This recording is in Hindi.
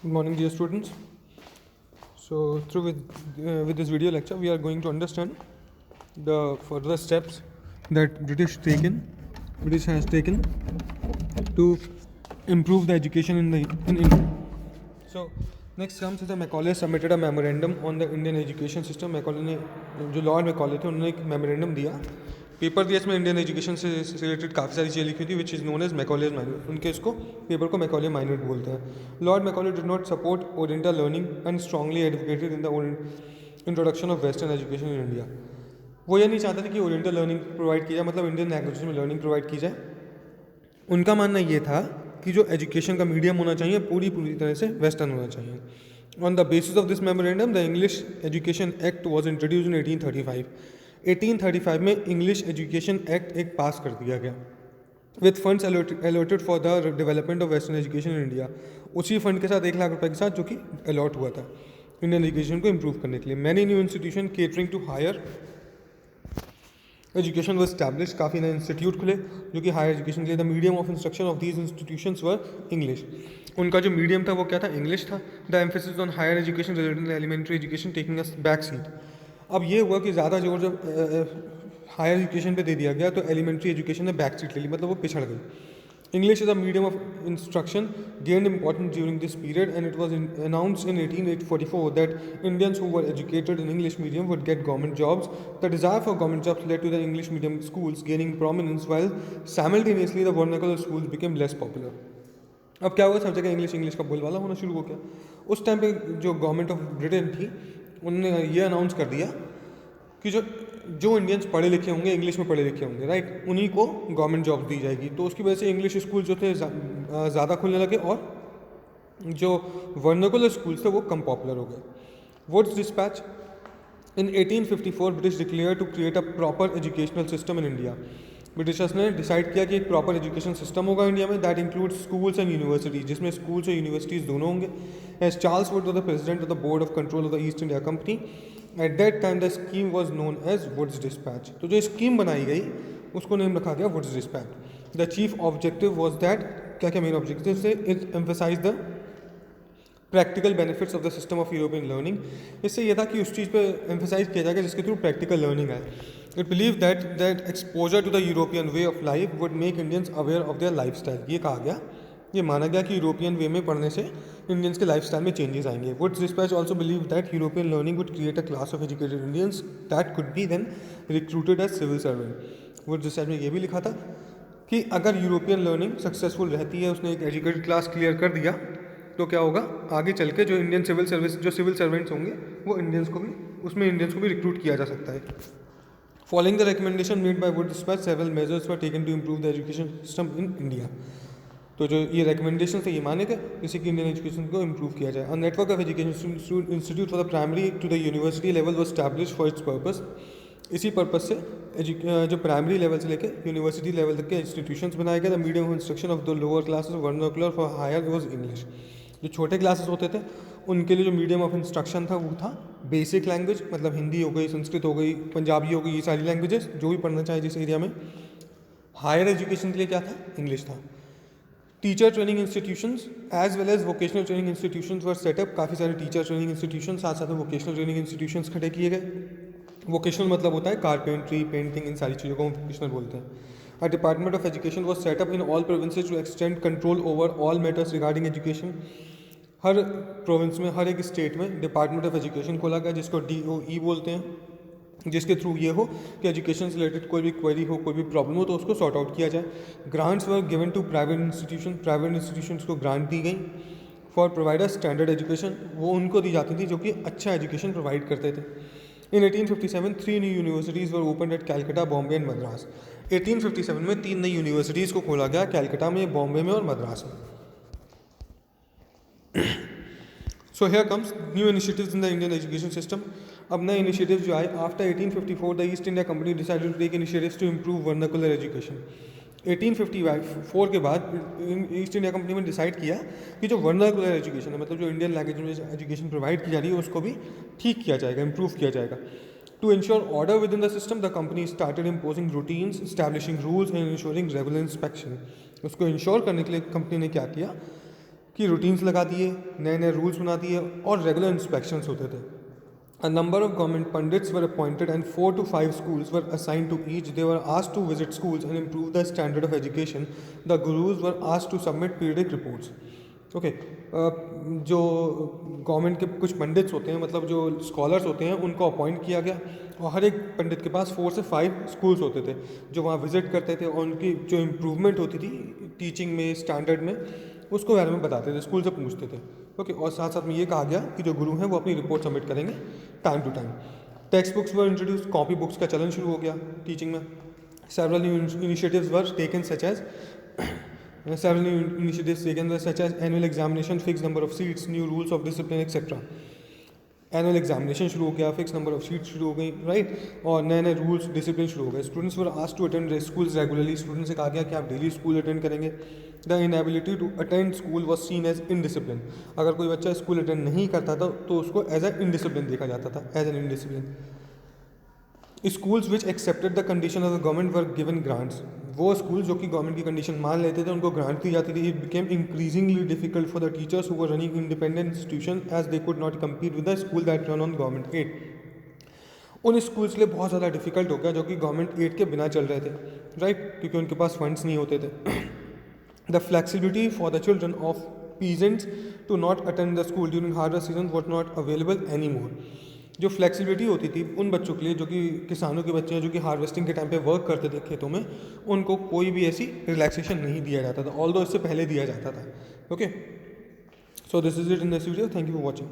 Good morning, dear students. So, with this video lecture, we are going to understand the further steps that British has taken to improve the education in India. So, next comes is the Macaulay submitted a memorandum on the Indian education system. Macaulay ने जो लॉर्ड मैकॉले थे उन्होंने एक मेमोरेंडम दिया, पेपर दिया, इसमें इंडियन एजुकेशन से रिलेटेड काफ़ी सारी चीज़ें लिखी थी, which is known as Macaulay's minute. उनके इसको पेपर को मैकॉले माइन्यूट बोलते हैं. Lord Macaulay did not support oriental learning and strongly advocated in the introduction of western education in India. वो ये नहीं चाहते थे कि ओरिएंटल लर्निंग प्रोवाइड की जाए, मतलब इंडियन लैंग्वेज में लर्निंग प्रोवाइड की जाए. उनका मानना ये था कि जो एजुकेशन का मीडियम होना चाहिए पूरी तरह से वेस्टर्न होना चाहिए. On the basis of this memorandum the English education act was introduce इन 1835. 1835 में इंग्लिश एजुकेशन एक्ट एक पास कर दिया गया with funds allotted for the development of western education in India. उसी फंड के साथ 1 लाख रुपए के साथ जो कि अलॉट हुआ था इंडियन एजुकेशन को इम्प्रूव करने के लिए. Many new institution catering to higher education was establish. काफ़ी नए इंस्टीट्यूट खुले जो कि हायर एजुकेशन के लिए. The medium of instruction of these institutions were English. उनका जो मीडियम था वो क्या था? इंग्लिश था. The emphasis on higher education related elementary education taking a back seat. अब ये हुआ कि ज़्यादा जोर जब हायर एजुकेशन पे दे दिया गया तो एलिमेंट्री एजुकेशन ने बैक सीट ले ली, मतलब वो पिछड़ गई. English is a medium of instruction gained importance during this period, and it was announced in 1844 that Indians who were educated in English medium would get government jobs. The desire for government jobs led to the English medium schools gaining prominence, while simultaneously the vernacular schools became less popular. अब क्या हुआ? सब जगह इंग्लिश का बोलबाला होना शुरू हो गया. उस टाइम पे जो गवर्नमेंट ऑफ ब्रिटेन थी उन्होंने ये अनाउंस कर दिया कि जो इंडियंस पढ़े लिखे होंगे, इंग्लिश में पढ़े लिखे होंगे, राइट, उन्हीं को गवर्नमेंट जॉब दी जाएगी. तो उसकी वजह से इंग्लिश स्कूल जो थे ज़्यादा खुलने लगे और जो वर्नाकुलर स्कूल्स थे वो कम पॉपुलर हो गए. Wood's dispatch in 1854 British declare to create a proper educational system in India. Britishers ने डिसाइड किया कि एक प्रॉपर एजुकेशन सिस्टम होगा इंडिया में, that includes schools and universities, जिसमें स्कूल्स और यूनिवर्सिटीज़ दोनों होंगे. As Charles Wood the president of the board of control of the East India company. At that time the scheme was known as Wood's dispatch. तो जो स्कीम बनाई गई उसको नेम रखा गया Wood's dispatch. The chief objective was that, क्या क्या मेन ऑब्जेक्टिव से? It emphasize the practical benefits of the system of European learning. इससे यह था कि उस चीज़ पे एम्फेसाइज किया जाएगा जिसके थ्रू प्रैक्टिकल लर्निंग है. It believe that exposure to the European way of life would make Indians aware of their life style. ये कहा गया, ये माना गया कि यूरोपियन वे में पढ़ने से इंडियंस के लाइफ स्टाइल में चेंजेस आएंगे. Wood's dispatch also believe that European learning would create a class of educated Indians that could be then recruited as civil servant. Wood's dispatch में ये भी लिखा था कि अगर यूरोपियन लर्निंग सक्सेसफुल रहती है, उसने एक एजुकेटेड क्लास क्लियर कर दिया, तो क्या होगा आगे चल के जो इंडियन सिविल सर्वेंट्स होंगे वो इंडियंस को भी रिक्रूट किया जा सकता है. Following the recommendation made by Wood's dispatch several measures were taken to improve the education system in India. तो जो ये रिकमेंडेशन थे ये माने गए जिससे कि इंडियन एजुकेशन को इम्प्रूव किया जाए. A network of education institute for the primary to the university level was establish for its purpose. इसी पर्पज से जो प्राइमरी लेवल से लेकर यूनिवर्सिटी लेवल तक के इंस्टीट्यूशंस बनाए गए. The medium of instruction of the lower classes vernacular for higher was English. जो छोटे क्लासेस होते थे उनके लिए जो मीडियम ऑफ इंस्ट्रक्शन था वो था बेसिक लैंग्वेज, मतलब हिंदी हो गई, संस्कृत हो गई, पंजाबी हो गई, ये सारी लैंग्वेजेस जो भी पढ़ना चाहे जिस एरिया में. हायर एजुकेशन के लिए क्या था? इंग्लिश था. Teacher training institutions as well as vocational training institutions were set up. काफ़ी सारे टीचर ट्रेनिंग इंस्टीट्यूशन साथ साथ वोकेशनल ट्रेनिंग इंस्टीट्यूशंस खड़े किए गए. वोकेशनल मतलब होता है कारपेंट्री, पेंटिंग, इन सारी चीज़ों को वोकेशनल बोलते हैं. A department of education was set up in all provinces to extend control over all matters regarding education. हर प्रोविंस में, हर एक स्टेट में डिपार्टमेंट ऑफ एजुकेशन खोला गया जिसको DOE बोलते हैं, जिसके थ्रू ये हो कि एजुकेशन से रिलेटेड कोई भी क्वेरी हो, कोई भी प्रॉब्लम हो तो उसको सॉर्ट आउट किया जाए. Grants were given to private institutions को ग्रांट दी गई फॉर प्रोवाइडर स्टैंडर्ड एजुकेशन. वो उनको दी जाती थी जो कि अच्छा एजुकेशन प्रोवाइड करते थे. इन 1857 3 new universities were open at Calcutta, Bombay and Madras. 1857 में 3 नई यूनिवर्सिटीज़ को खोला गया, कैलकटा में, बॉम्बे में और मद्रास में. So here comes new initiatives in the Indian education system. अब नए इनिशिएटिव जो आए after 1854 the East India company decided to take initiatives to improve vernacular education. 1854 के बाद ईस्ट इंडिया कंपनी ने डिसाइड किया कि जो वर्नाकुलर एजुकेशन है, मतलब जो इंडियन लैंग्वेज में एजुकेशन प्रोवाइड की जा रही है, उसको भी ठीक किया जाएगा, इम्प्रूव किया जाएगा. To ensure order within the system the company started imposing routines, establishing rules and ensuring regular inspection. उसको इंश्योर करने के लिए कंपनी ने क्या किया कि रूटीन्स लगा दिए, नए नए रूल्स बना दिए और रेगुलर इंस्पेक्शंस होते थे. A number of government pundits were appointed and 4 to 5 schools were assigned to each. They were asked to visit schools and improve the standard of education. The gurus were asked to submit periodic reports. Okay जो गवर्नमेंट के कुछ पंडित्स होते हैं, मतलब जो स्कॉलर्स होते हैं, उनको अपॉइंट किया गया और हर एक पंडित के पास 4 से 5 स्कूल्स होते थे जो वहाँ विजिट करते थे और उनकी जो इम्प्रूवमेंट होती थी टीचिंग में, स्टैंडर्ड में, उसको बारे में बताते थे, स्कूल से पूछते थे. ओके और साथ साथ में ये कहा गया कि जो गुरु हैं वो अपनी रिपोर्ट सबमिट करेंगे time to time. Text books were introduce, copy books का चलन शुरू हो गया टीचिंग में. Several new initiatives were taken such as annual examination, fix number of seats, new rules of discipline etcetera. Annual examination शुरू हो गया, फिक्स नंबर ऑफ सीट्स शुरू हो गई, राइट, और नए नए रूल्स डिसिप्लिन शुरू हो गए. Students were asked to attend schools regularly. Students से कहा गया कि आप डेली स्कूल अटेंड करेंगे. The inability to attend school was seen as indiscipline. अगर कोई बच्चा स्कूल अटेंड नहीं करता था तो उसको एज ए इनडिसिप्लिन देखा जाता था, as an indiscipline. Schools which accepted the condition of the government were given grants. वो स्कूल जो कि गवर्नमेंट की कंडीशन मान लेते थे उनको ग्रांट दी जाती थी. It became increasingly difficult for the teachers who were running independent institution as they could not compete with the school that run on government aid. उन स्कूल्स के लिए बहुत ज़्यादा डिफिकल्ट हो गया जो कि गवर्नमेंट एड के बिना चल रहे थे, राइट, क्योंकि उनके पास फंड्स नहीं होते थे. The flexibility for the children of peasants to not attend the school during harvest season was not available anymore. जो फ्लेक्सिबिलिटी होती थी उन बच्चों के लिए जो कि किसानों के बच्चे हैं जो कि हार्वेस्टिंग के टाइम पे वर्क करते थे खेतों में, उनको कोई भी ऐसी रिलैक्सेशन नहीं दिया जाता था, ऑल्दो इससे पहले दिया जाता था. Okay, so this is it in this video. Thank you for watching.